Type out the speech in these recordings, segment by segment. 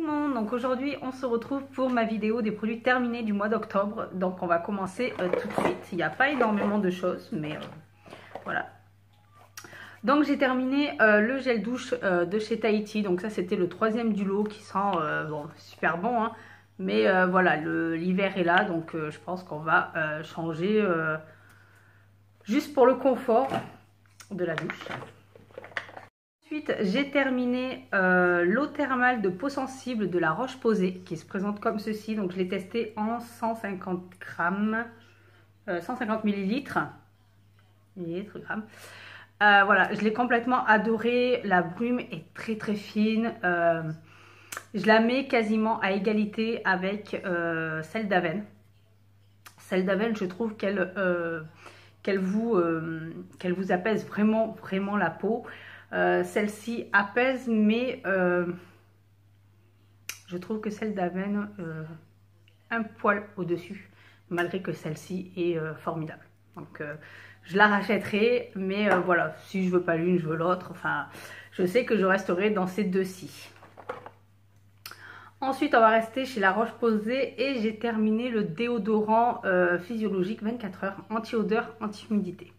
le monde, donc aujourd'hui on se retrouve pour ma vidéo des produits terminés du mois d'octobre. Donc on va commencer tout de suite. Il n'y a pas énormément de choses, mais voilà. Donc j'ai terminé le gel douche de chez Tahiti. Donc ça c'était le troisième du lot qui sent bon, super bon, hein. Mais voilà, l'hiver est là, donc je pense qu'on va changer juste pour le confort de la douche. Ensuite, j'ai terminé l'eau thermale de peau sensible de la Roche-Posay qui se présente comme ceci. Donc, je l'ai testé en 150 grammes, 150 millilitres. Voilà, je l'ai complètement adorée. La brume est très très fine. Je la mets quasiment à égalité avec celle d'Aven. Celle d'Aven, je trouve qu'elle vous apaise vraiment la peau. Celle-ci apaise, mais je trouve que celle d'Aven un poil au-dessus, malgré que celle-ci est formidable. Donc je la rachèterai, mais voilà, si je veux pas l'une, je veux l'autre. Enfin, je sais que je resterai dans ces deux-ci. Ensuite, on va rester chez la Roche-Posay et j'ai terminé le déodorant physiologique 24 heures, anti-odeur, anti-humidité.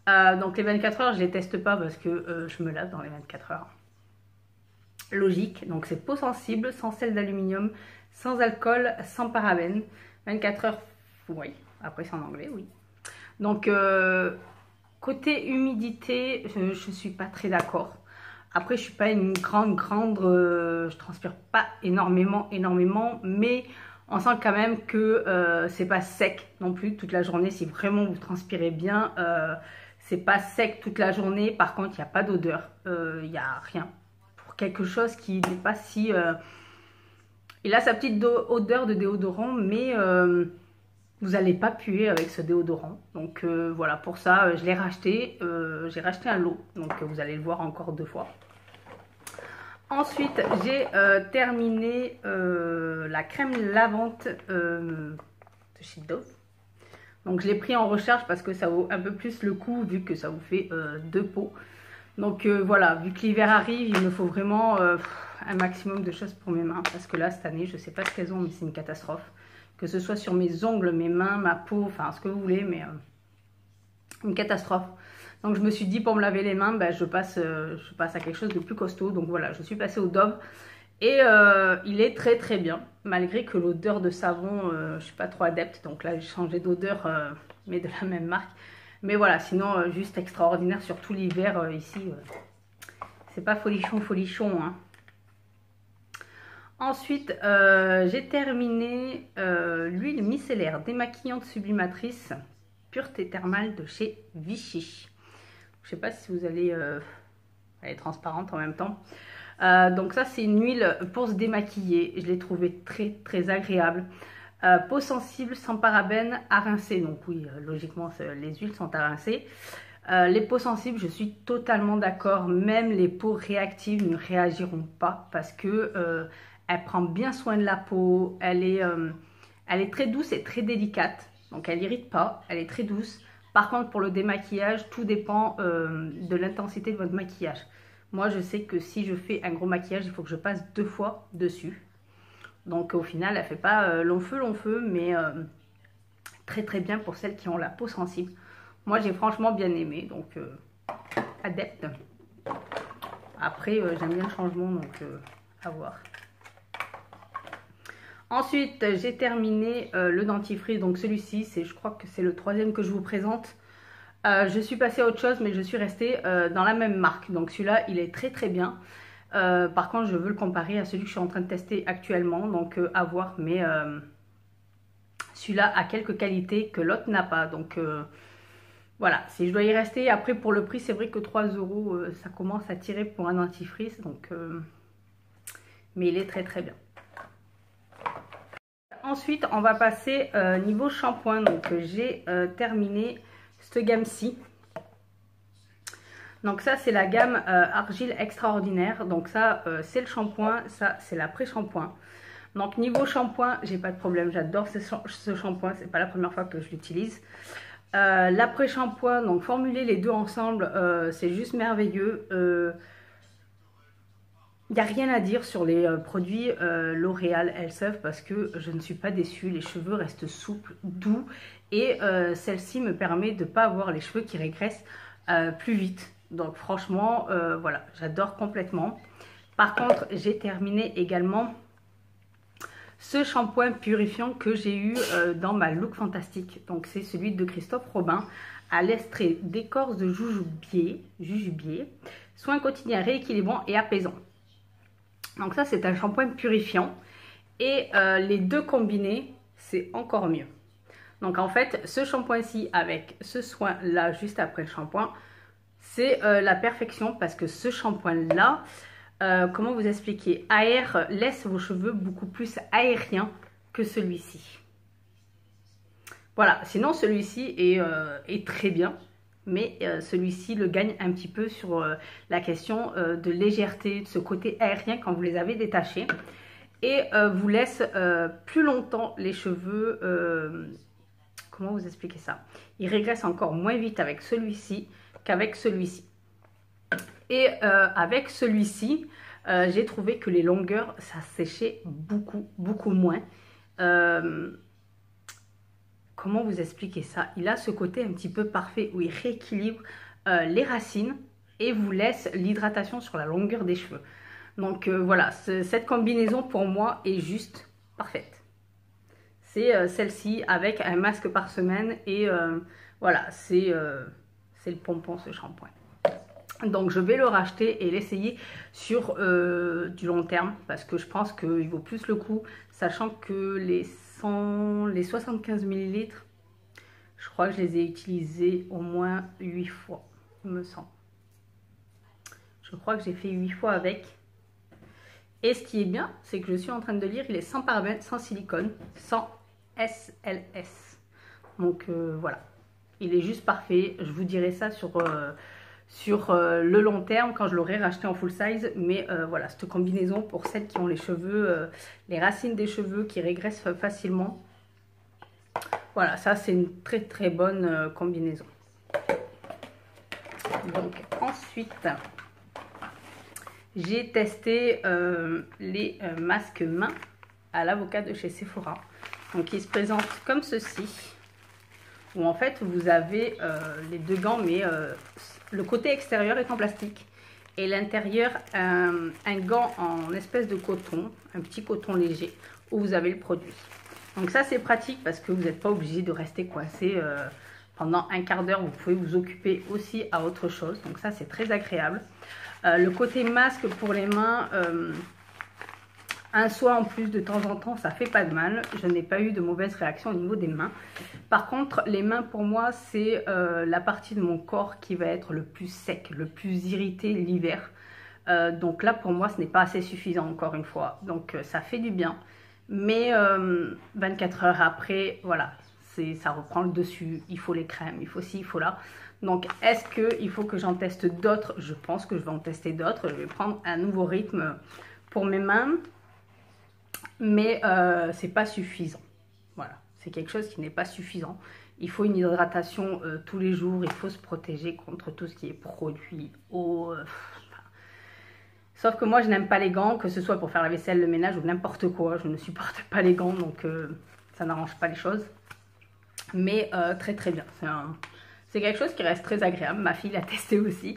Donc les 24 heures, je les teste pas parce que je me lave dans les 24 heures. Logique, donc c'est peau sensible, sans sel d'aluminium, sans alcool, sans parabènes. 24 heures, oui, après c'est en anglais, oui. Donc côté humidité, je suis pas très d'accord. Après, je suis pas une grande, je transpire pas énormément, mais on sent quand même que c'est pas sec non plus toute la journée. Si vraiment vous transpirez bien, c'est pas sec toute la journée. Par contre, il n'y a pas d'odeur, il n'y a rien. Pour quelque chose qui n'est pas si... il a sa petite odeur de déodorant, mais vous n'allez pas puer avec ce déodorant. Donc voilà, pour ça, je l'ai racheté. J'ai racheté un lot, donc vous allez le voir encore 2 fois. Ensuite, j'ai terminé la crème lavante de chez Dove. Donc je l'ai pris en recharge parce que ça vaut un peu plus le coup vu que ça vous fait 2 pots. Donc voilà, vu que l'hiver arrive, il me faut vraiment un maximum de choses pour mes mains. Parce que là, cette année, je ne sais pas ce qu'elles ont, mais c'est une catastrophe. Que ce soit sur mes ongles, mes mains, ma peau, enfin ce que vous voulez, mais une catastrophe. Donc je me suis dit pour me laver les mains, ben, je passe à quelque chose de plus costaud. Donc voilà, je suis passée au Dove. Et il est très bien, malgré que l'odeur de savon, je ne suis pas trop adepte. Donc là, j'ai changé d'odeur, mais de la même marque. Mais voilà, sinon, juste extraordinaire, surtout l'hiver ici. C'est pas folichon, hein. Ensuite, j'ai terminé l'huile micellaire démaquillante sublimatrice pureté thermale de chez Vichy. Je ne sais pas si vous allez... elle est transparente en même temps. Donc ça, c'est une huile pour se démaquiller. Je l'ai trouvée très agréable. Peau sensible, sans parabènes, à rincer. Donc oui, logiquement, les huiles sont à rincer. Les peaux sensibles, je suis totalement d'accord. Même les peaux réactives ne réagiront pas parce que elle prend bien soin de la peau. Elle est très douce et très délicate. Donc elle n'irrite pas, elle est très douce. Par contre, pour le démaquillage, tout dépend de l'intensité de votre maquillage. Moi, je sais que si je fais un gros maquillage, il faut que je passe 2 fois dessus. Donc au final, elle ne fait pas long feu, mais très bien pour celles qui ont la peau sensible. Moi, j'ai franchement bien aimé, donc adepte. Après, j'aime bien le changement, donc à voir. Ensuite, j'ai terminé le dentifrice, donc celui-ci, je crois que c'est le 3e que je vous présente. Je suis passée à autre chose, mais je suis restée dans la même marque. Donc celui-là, il est très bien. Par contre, je veux le comparer à celui que je suis en train de tester actuellement, donc à voir. Mais celui-là a quelques qualités que l'autre n'a pas. Donc voilà, si je dois y rester. Après, pour le prix, c'est vrai que 3 €, ça commence à tirer pour un dentifrice. Donc, mais il est très bien. Ensuite, on va passer niveau shampoing. Donc, j'ai terminé cette gamme-ci. Donc, ça, c'est la gamme Argile Extraordinaire. Donc, ça, c'est le shampoing. Ça, c'est l'après-shampoing. Donc, niveau shampoing, j'ai pas de problème. J'adore ce shampoing. C'est pas la première fois que je l'utilise. L'après-shampoing, donc formuler les deux ensemble, c'est juste merveilleux. Il n'y a rien à dire sur les produits L'Oréal Elsev parce que je ne suis pas déçue. Les cheveux restent souples, doux et celle-ci me permet de ne pas avoir les cheveux qui régressent plus vite. Donc franchement, voilà, j'adore complètement. Par contre, j'ai terminé également ce shampoing purifiant que j'ai eu dans ma Look Fantastique. Donc c'est celui de Christophe Robin à l'extrait d'écorce de jujubier, soin quotidien rééquilibrant et apaisant. Donc ça c'est un shampoing purifiant et les deux combinés c'est encore mieux. Donc en fait ce shampoing-ci avec ce soin là juste après le shampoing c'est la perfection parce que ce shampoing là comment vous expliquer, laisse vos cheveux beaucoup plus aériens que celui-ci. Voilà, sinon celui-ci est très bien, mais celui-ci le gagne un petit peu sur la question de légèreté, de ce côté aérien quand vous les avez détachés. Et vous laisse plus longtemps les cheveux, comment vous expliquer ça? Ils régressent encore moins vite avec celui-ci qu'avec celui-ci. Et avec celui-ci, j'ai trouvé que les longueurs, ça séchait beaucoup moins. Comment vous expliquer ça? Il a ce côté un petit peu parfait où il rééquilibre les racines et vous laisse l'hydratation sur la longueur des cheveux. Donc voilà, cette combinaison pour moi est juste parfaite. C'est celle-ci avec un masque par semaine et voilà, c'est le pompon ce shampoing. Donc je vais le racheter et l'essayer sur du long terme parce que je pense qu'il vaut plus le coup, sachant que les 75 ml, je crois que je les ai utilisés au moins 8 fois, il me semble. Je crois que j'ai fait 8 fois avec. Et ce qui est bien, c'est que je suis en train de lire, il est sans parabènes, sans silicone, sans SLS. Donc voilà, il est juste parfait. Je vous dirai ça sur le long terme quand je l'aurai racheté en full size. Mais voilà, cette combinaison pour celles qui ont les cheveux, les racines des cheveux qui régressent facilement. Voilà, ça c'est une très bonne combinaison. Donc ensuite, j'ai testé les masques mains à l'avocat de chez Sephora. Donc ils se présentent comme ceci, où en fait vous avez les deux gants, mais le côté extérieur est en plastique et l'intérieur un gant en espèce de coton, un petit coton léger où vous avez le produit. Donc ça c'est pratique parce que vous n'êtes pas obligé de rester coincé pendant un quart d'heure. Vous pouvez vous occuper aussi à autre chose, donc ça c'est très agréable. Le côté masque pour les mains, un soin en plus de temps en temps, ça fait pas de mal. Je n'ai pas eu de mauvaise réaction au niveau des mains. Par contre, les mains pour moi, c'est la partie de mon corps qui va être le plus sec, le plus irrité l'hiver. Donc là, pour moi, ce n'est pas assez suffisant encore une fois. Donc ça fait du bien. Mais 24 heures après, voilà, ça reprend le dessus. Il faut les crèmes, il faut ci, il faut là. Donc, est-ce qu'il faut que j'en teste d'autres? Je pense que je vais en tester d'autres. Je vais prendre un nouveau rythme pour mes mains. Mais c'est pas suffisant. Voilà, c'est quelque chose qui n'est pas suffisant. Il faut une hydratation tous les jours. Il faut se protéger contre tout ce qui est produit, eau. Sauf que moi, je n'aime pas les gants, que ce soit pour faire la vaisselle, le ménage ou n'importe quoi. Je ne supporte pas les gants, donc ça n'arrange pas les choses. Mais très bien. C'est quelque chose qui reste très agréable. Ma fille l'a testé aussi.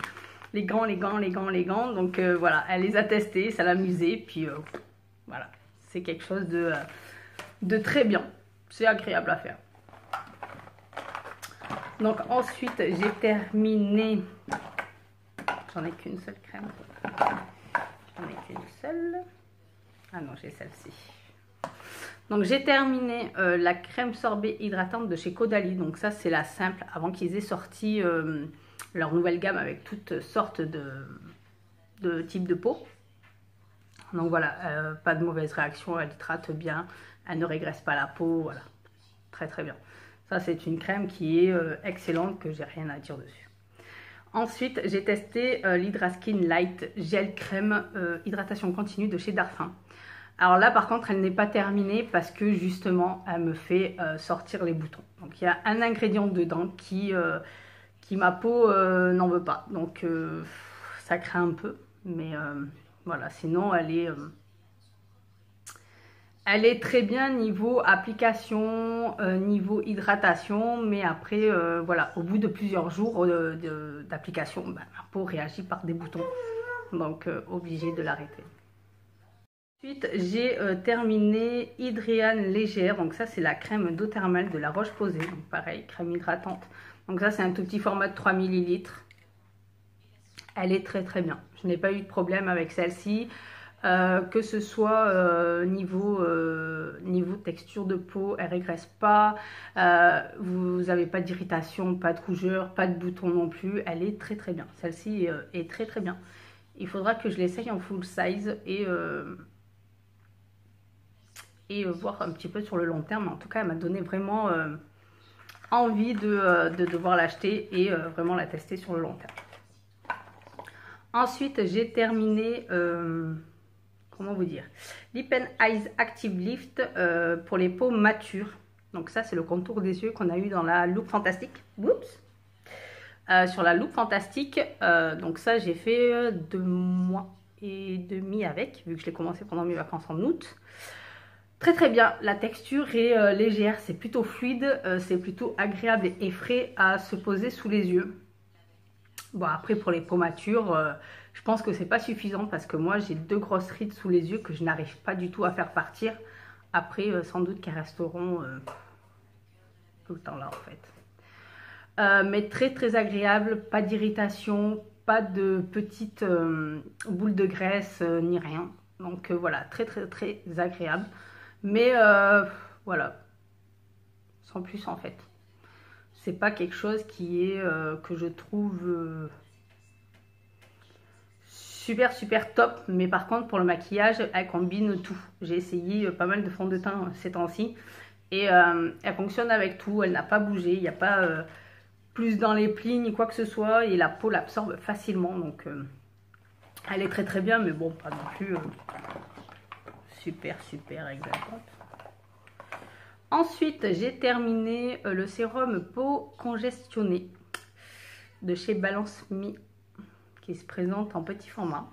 Les gants. Donc voilà, elle les a testés, ça l'amusait. Puis voilà, c'est quelque chose de très bien. C'est agréable à faire. Donc ensuite, j'ai terminé. J'en ai qu'une seule crème. J'en ai qu'une seule. Ah non, j'ai celle-ci. Donc j'ai terminé la crème sorbet hydratante de chez Caudalie. Donc ça c'est la simple avant qu'ils aient sorti leur nouvelle gamme avec toutes sortes de types de peau. Donc voilà, pas de mauvaise réaction, elle hydrate bien, elle ne régresse pas la peau, voilà. Très bien. Ça c'est une crème qui est excellente, que j'ai rien à dire dessus. Ensuite j'ai testé l'Hydraskin Light Gel Crème Hydratation Continue de chez Darphin. Alors là, par contre, elle n'est pas terminée parce que justement, elle me fait sortir les boutons. Donc, il y a un ingrédient dedans qui ma peau n'en veut pas. Donc, ça craint un peu. Mais Voilà, sinon elle est très bien niveau application, niveau hydratation, mais après, voilà, au bout de plusieurs jours d'application, bah, ma peau réagit par des boutons, donc obligé de l'arrêter. Ensuite, j'ai terminé Hydréan légère, donc ça c'est la crème d'eau thermale de la Roche-Posay, donc pareil, crème hydratante. Donc ça c'est un tout petit format de 3 ml. Elle est très très bien, je n'ai pas eu de problème avec celle-ci. Que ce soit niveau texture de peau, elle régresse pas, vous n'avez pas d'irritation, pas de rougeur, pas de boutons non plus, elle est très très bien. Celle-ci est très très bien. Il faudra que je l'essaye en full size et voir un petit peu sur le long terme. En tout cas, elle m'a donné vraiment envie de devoir l'acheter et vraiment la tester sur le long terme. Ensuite, j'ai terminé... comment vous dire, Lip & Eyes Active Lift pour les peaux matures. Donc ça c'est le contour des yeux qu'on a eu dans la Look Fantastique. Oups. Sur la Look Fantastique, donc ça j'ai fait 2 mois et demi avec, vu que je l'ai commencé pendant mes vacances en août. Très très bien, la texture est légère, c'est plutôt fluide, c'est plutôt agréable et frais à se poser sous les yeux. Bon, après pour les peaux matures, je pense que c'est pas suffisant parce que moi j'ai 2 grosses rides sous les yeux que je n'arrive pas du tout à faire partir. Après, sans doute qu'elles resteront tout le temps là en fait. Mais très très agréable, pas d'irritation, pas de petites boules de graisse ni rien. Donc voilà, très très très agréable. Mais voilà, sans plus en fait. C'est pas quelque chose qui est que je trouve super top, mais par contre pour le maquillage elle combine tout. J'ai essayé pas mal de fond de teint ces temps-ci et elle fonctionne avec tout, elle n'a pas bougé, il n'y a pas plus dans les plis ni quoi que ce soit et la peau l'absorbe facilement, donc elle est très très bien, mais bon, pas non plus super exaltante. Ensuite, j'ai terminé le sérum peau congestionnée de chez Balance Me, qui se présente en petit format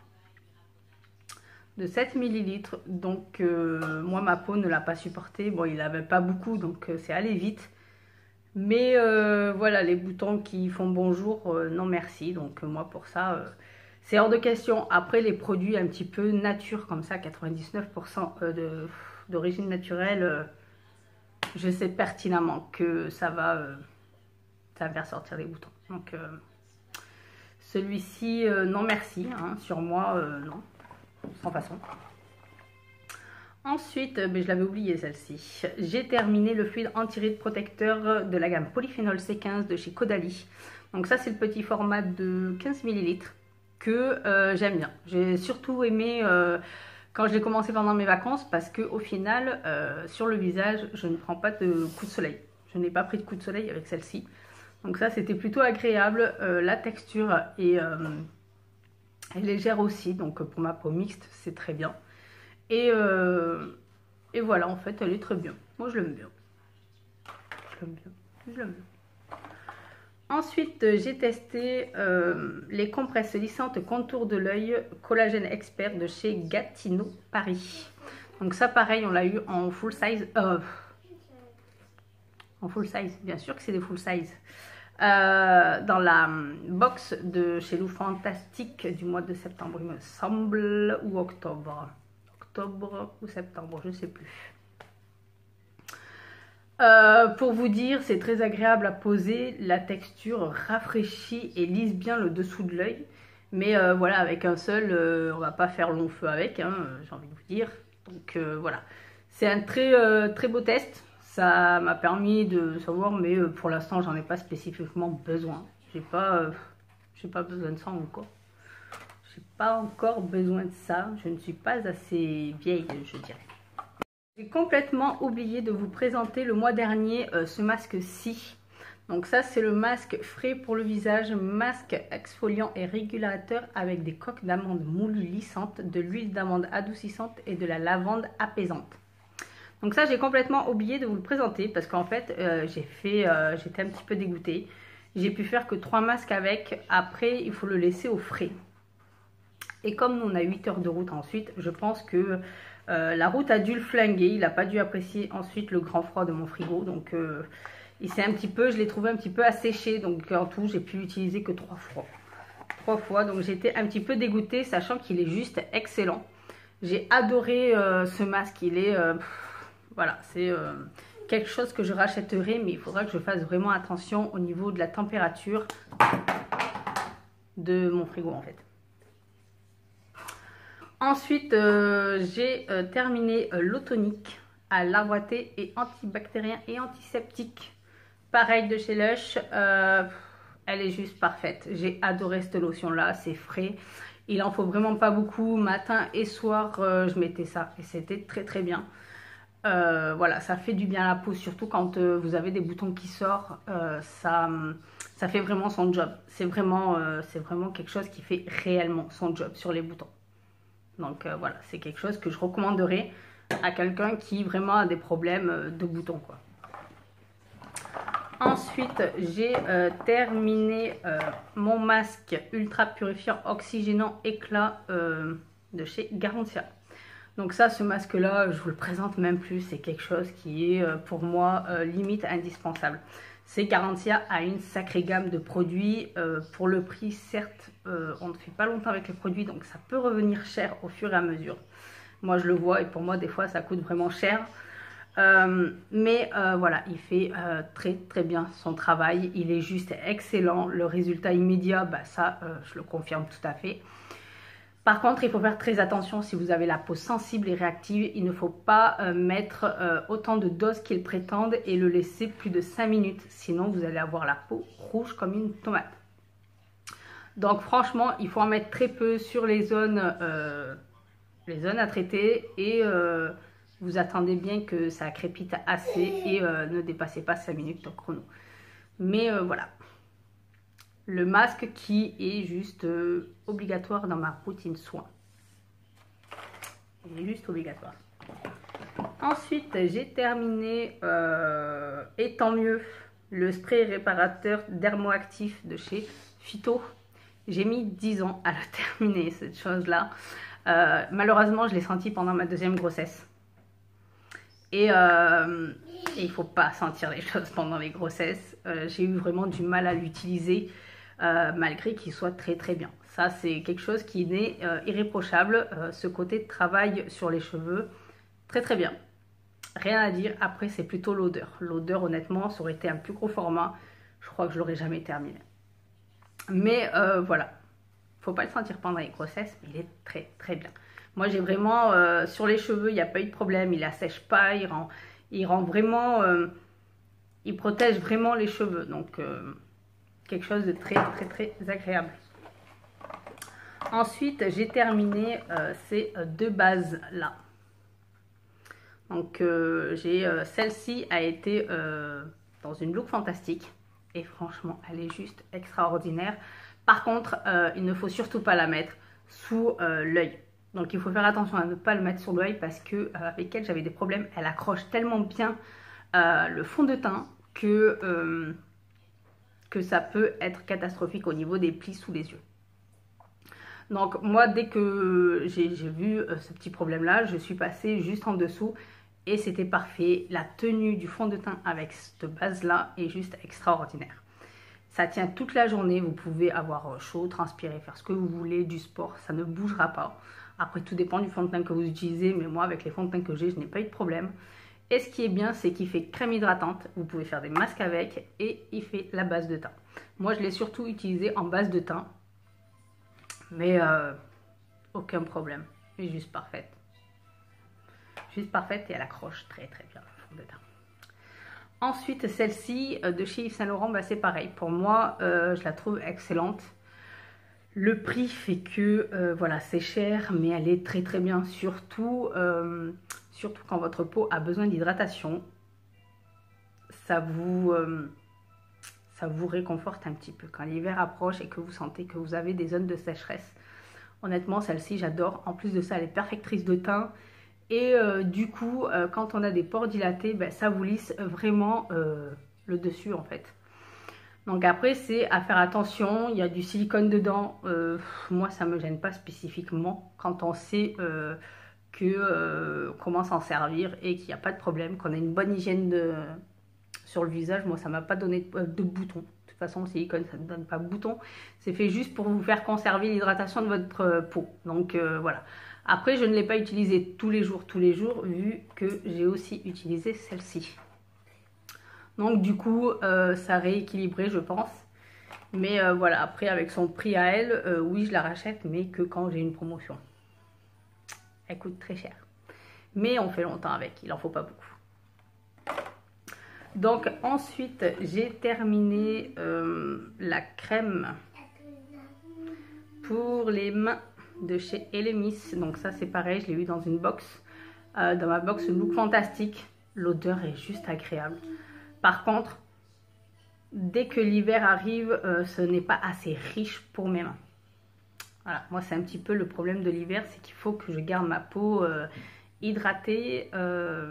de 7 ml. Donc, moi, ma peau ne l'a pas supporté. Bon, il n'avait pas beaucoup, donc c'est allé vite. Mais voilà, les boutons qui font bonjour, non merci. Donc, moi, pour ça, c'est hors de question. Après, les produits un petit peu nature, comme ça, 99% d'origine naturelle... je sais pertinemment que ça va faire sortir les boutons. Donc celui-ci, non merci. Hein, sur moi, non. Sans façon. Ensuite, je l'avais oublié celle-ci. J'ai terminé le fluide anti-rides protecteur de la gamme Polyphénol C15 de chez Caudalie. Donc ça, c'est le petit format de 15 ml que j'aime bien. J'ai surtout aimé... quand je l'ai commencé pendant mes vacances, parce qu'au final, sur le visage, je ne prends pas de coup de soleil. Je n'ai pas pris de coup de soleil avec celle-ci. Donc ça, c'était plutôt agréable. La texture est légère aussi. Donc pour ma peau mixte, c'est très bien. Et voilà, en fait, elle est très bien. Moi, je l'aime bien. Je l'aime bien. Je l'aime bien. Ensuite, j'ai testé les compresses lissantes contour de l'œil collagène expert de chez Gatineau Paris. Donc ça, pareil, on l'a eu en full size. En full size, bien sûr que c'est des full size. Dans la box de chez Look Fantastique du mois de septembre, il me semble, ou octobre. Octobre ou septembre, je ne sais plus. Pour vous dire, c'est très agréable à poser, la texture rafraîchit et lisse bien le dessous de l'œil. Mais voilà, avec un seul, on va pas faire long feu avec, hein, j'ai envie de vous dire. Donc voilà, c'est un très beau test. Ça m'a permis de savoir, mais pour l'instant, j'en ai pas spécifiquement besoin. J'ai pas besoin de ça encore. J'ai pas encore besoin de ça. Je ne suis pas assez vieille, je dirais. J'ai complètement oublié de vous présenter le mois dernier ce masque-ci. Donc ça, c'est le masque frais pour le visage, masque exfoliant et régulateur avec des coques d'amandes moulues lissantes, de l'huile d'amande adoucissante et de la lavande apaisante. Donc ça, j'ai complètement oublié de vous le présenter parce qu'en fait, j'étais un petit peu dégoûtée. J'ai pu faire que 3 masques avec. Après, il faut le laisser au frais. Et comme nous on a 8 heures de route ensuite, je pense que la route a dû le flinguer. Il n'a pas dû apprécier ensuite le grand froid de mon frigo. Donc il s'est un petit peu, je l'ai trouvé un petit peu asséché. Donc en tout, j'ai pu l'utiliser que 3 fois. 3 fois. Donc j'étais un petit peu dégoûtée, sachant qu'il est juste excellent. J'ai adoré ce masque. Il est... voilà, c'est quelque chose que je rachèterai. Mais il faudra que je fasse vraiment attention au niveau de la température de mon frigo en fait. Ensuite, j'ai terminé l'eau tonique à l'arbre à thé et antibactérien et antiseptique. Pareil de chez Lush, elle est juste parfaite. J'ai adoré cette lotion-là, c'est frais. Il en faut vraiment pas beaucoup. Matin et soir, je mettais ça et c'était très très bien. Voilà, ça fait du bien à la peau, surtout quand vous avez des boutons qui sortent. Ça fait vraiment son job. C'est vraiment quelque chose qui fait réellement son job sur les boutons. Donc voilà, c'est quelque chose que je recommanderais à quelqu'un qui vraiment a des problèmes de boutons, quoi. Ensuite, j'ai terminé mon masque ultra purifiant oxygénant éclat de chez Garantia. Donc ça, ce masque-là, je vous le présente même plus. C'est quelque chose qui est pour moi limite indispensable. C'est Garantia a une sacrée gamme de produits. Pour le prix, certes, on ne fait pas longtemps avec les produits, donc ça peut revenir cher au fur et à mesure. Moi, je le vois et pour moi, des fois, ça coûte vraiment cher. Mais voilà, il fait très très bien son travail. Il est juste excellent. Le résultat immédiat, bah, ça, je le confirme tout à fait. Par contre, il faut faire très attention si vous avez la peau sensible et réactive. Il ne faut pas mettre autant de doses qu'ils prétendent et le laisser plus de 5 minutes. Sinon, vous allez avoir la peau rouge comme une tomate. Donc franchement, il faut en mettre très peu sur les zones à traiter. Et vous attendez bien que ça crépite assez et ne dépassez pas 5 minutes au chrono. Mais voilà. Le masque qui est juste obligatoire dans ma routine soin. Il est juste obligatoire. Ensuite, j'ai terminé, et tant mieux, le spray réparateur dermoactif de chez Phyto. J'ai mis 10 ans à le terminer, cette chose-là. Malheureusement, je l'ai senti pendant ma deuxième grossesse. Et il ne faut pas sentir les choses pendant les grossesses. J'ai eu vraiment du mal à l'utiliser. Malgré qu'il soit très très bien. Ça, c'est quelque chose qui est irréprochable. Ce côté de travail sur les cheveux, très très bien. Rien à dire. Après, c'est plutôt l'odeur. L'odeur, honnêtement, ça aurait été un plus gros format. Je crois que je l'aurais jamais terminé. Mais voilà. Faut pas le sentir pendant les grossesses, mais il est très très bien. Moi, j'ai vraiment, sur les cheveux, il n'y a pas eu de problème. Il assèche pas, il rend vraiment... il protège vraiment les cheveux. Donc... quelque chose de très très très agréable. Ensuite, j'ai terminé ces deux bases là. Donc celle-ci a été dans une look fantastique et franchement elle est juste extraordinaire. Par contre, il ne faut surtout pas la mettre sous l'œil. Donc il faut faire attention à ne pas le mettre sur l'œil parce que avec elle j'avais des problèmes. Elle accroche tellement bien le fond de teint que ça peut être catastrophique au niveau des plis sous les yeux. Donc moi, dès que j'ai vu ce petit problème là, je suis passée juste en dessous et c'était parfait. La tenue du fond de teint avec cette base là est juste extraordinaire. Ça tient toute la journée, vous pouvez avoir chaud, transpirer, faire ce que vous voulez, du sport, ça ne bougera pas. Après, tout dépend du fond de teint que vous utilisez, mais moi avec les fonds de teint que j'ai, je n'ai pas eu de problème. Et ce qui est bien, c'est qu'il fait crème hydratante. Vous pouvez faire des masques avec et il fait la base de teint. Moi, je l'ai surtout utilisé en base de teint. Mais aucun problème. Elle est juste parfaite. Juste parfaite et elle accroche très très bien le fond de teint. Ensuite, celle-ci de chez Yves Saint Laurent, bah, c'est pareil. Pour moi, je la trouve excellente. Le prix fait que, voilà, c'est cher, mais elle est très très bien. Surtout quand votre peau a besoin d'hydratation. Ça vous réconforte un petit peu. Quand l'hiver approche et que vous sentez que vous avez des zones de sécheresse. Honnêtement, celle-ci, j'adore. En plus de ça, elle est perfectrice de teint. Et du coup, quand on a des pores dilatés, ben, ça vous lisse vraiment le dessus en fait. Donc après, c'est à faire attention, il y a du silicone dedans. Moi, ça ne me gêne pas spécifiquement quand on sait comment s'en servir et qu'il n'y a pas de problème, qu'on a une bonne hygiène sur le visage. Moi, ça ne m'a pas donné de boutons. De toute façon, le silicone, ça ne donne pas de boutons. C'est fait juste pour vous faire conserver l'hydratation de votre peau. Donc voilà. Après, je ne l'ai pas utilisé tous les jours, vu que j'ai aussi utilisé celle-ci. Donc du coup, ça a rééquilibré, je pense. Mais voilà, après avec son prix à elle, oui, je la rachète, mais que quand j'ai une promotion. Elle coûte très cher. Mais on fait longtemps avec, il en faut pas beaucoup. Donc ensuite, j'ai terminé la crème pour les mains de chez Elemis. Donc ça, c'est pareil, je l'ai eu dans une box. Dans ma box Look Fantastique. L'odeur est juste agréable. Par contre, dès que l'hiver arrive, ce n'est pas assez riche pour mes mains. Voilà, moi c'est un petit peu le problème de l'hiver, c'est qu'il faut que je garde ma peau hydratée,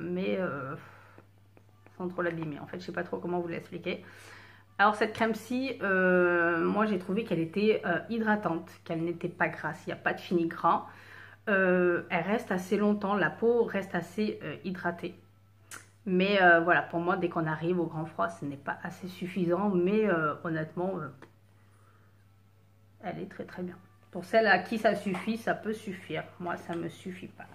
mais sans trop l'abîmer. En fait, je sais pas trop comment vous l'expliquer. Alors cette crème-ci, moi j'ai trouvé qu'elle était hydratante, qu'elle n'était pas grasse, il n'y a pas de fini gras. Elle reste assez longtemps, la peau reste assez hydratée. Mais voilà, pour moi, dès qu'on arrive au grand froid, ce n'est pas assez suffisant. Mais honnêtement, elle est très très bien. Pour celle à qui ça suffit, ça peut suffire. Moi, ça ne me suffit pas.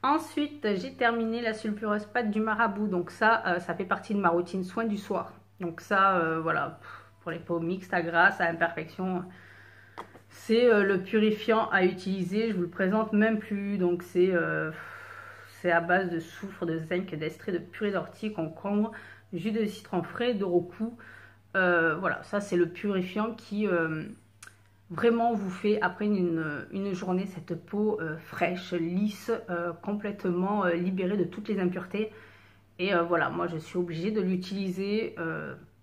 Ensuite, j'ai terminé la sulfureuse pâte du marabout. Donc ça, ça fait partie de ma routine soin du soir. Donc ça, voilà, pour les peaux mixtes à grasse, à imperfection, c'est le purifiant à utiliser. Je vous le présente même plus. Donc c'est à base de soufre, de zinc, d'extrait de purée d'ortie, concombre, jus de citron frais, de rocou. Voilà, ça c'est le purifiant qui vraiment vous fait après une journée cette peau fraîche, lisse, complètement libérée de toutes les impuretés. Et voilà, moi je suis obligée de l'utiliser.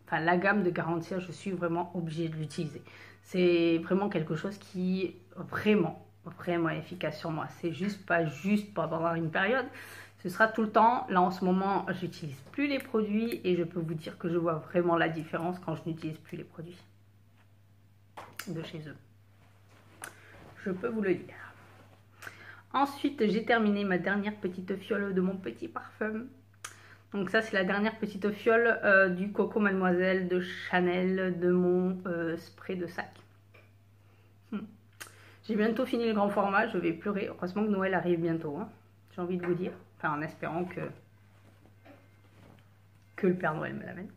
Enfin, la gamme de Garantia, je suis vraiment obligée de l'utiliser. C'est vraiment quelque chose qui est vraiment efficace sur moi. C'est juste pas juste pour avoir une période. Ce sera tout le temps. Là en ce moment, j'utilise plus les produits et je peux vous dire que je vois vraiment la différence quand je n'utilise plus les produits de chez eux. Je peux vous le dire. Ensuite, j'ai terminé ma dernière petite fiole de mon petit parfum. Donc ça, c'est la dernière petite fiole du Coco Mademoiselle de Chanel, de mon spray de sac. J'ai bientôt fini le grand format, je vais pleurer. Heureusement que Noël arrive bientôt, hein, j'ai envie de vous dire. Enfin, en espérant que le Père Noël me l'amène.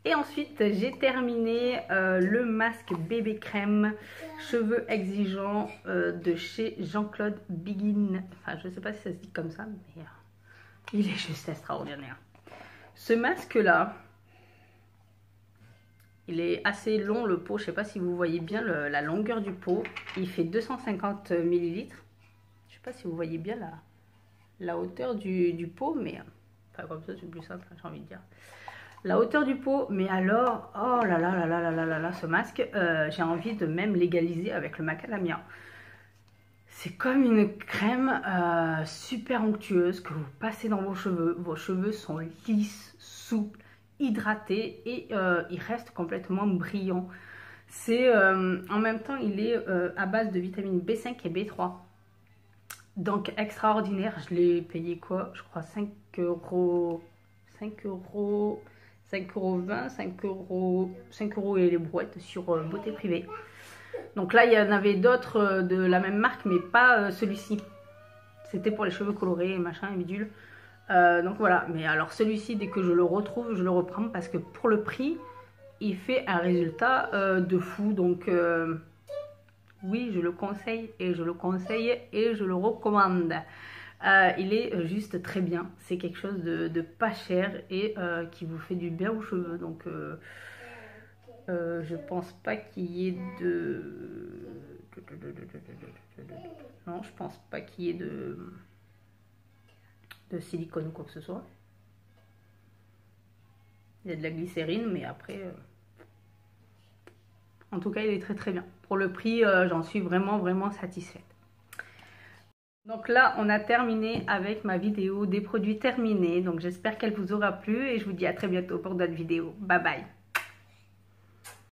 Et ensuite, j'ai terminé le masque bébé crème cheveux exigeants de chez Jean-Claude Biguin. Enfin, je ne sais pas si ça se dit comme ça, mais il est juste extraordinaire. Ce masque-là, il est assez long le pot. Je ne sais pas si vous voyez bien la longueur du pot. Il fait 250 ml. Je ne sais pas si vous voyez bien la hauteur du pot, mais enfin, comme ça c'est plus simple, j'ai envie de dire. La hauteur du pot, mais alors, oh là là là là là là là là, ce masque, j'ai envie de même l'égaliser avec le macadamia. C'est comme une crème super onctueuse que vous passez dans vos cheveux. Vos cheveux sont lisses, souples, hydratés et ils restent complètement brillants. C'est en même temps, il est à base de vitamines B5 et B3. Donc extraordinaire. Je l'ai payé quoi? Je crois 5 euros. 5 euros. 5,20 €, 5 € et les brouettes sur Beauté Privée. Donc là, il y en avait d'autres de la même marque, mais pas celui-ci. C'était pour les cheveux colorés, machin et bidule. Donc voilà, mais alors celui-ci, dès que je le retrouve, je le reprends parce que pour le prix, il fait un résultat de fou. Donc oui, je le conseille et je le conseille et je le recommande. Il est juste très bien. C'est quelque chose de pas cher et qui vous fait du bien aux cheveux. Donc je pense pas qu'il y ait de... Non, je pense pas qu'il y ait de silicone ou quoi que ce soit. Il y a de la glycérine, mais après... En tout cas, il est très très bien. Pour le prix, j'en suis vraiment satisfaite. Donc là, on a terminé avec ma vidéo des produits terminés. Donc j'espère qu'elle vous aura plu et je vous dis à très bientôt pour d'autres vidéos. Bye bye.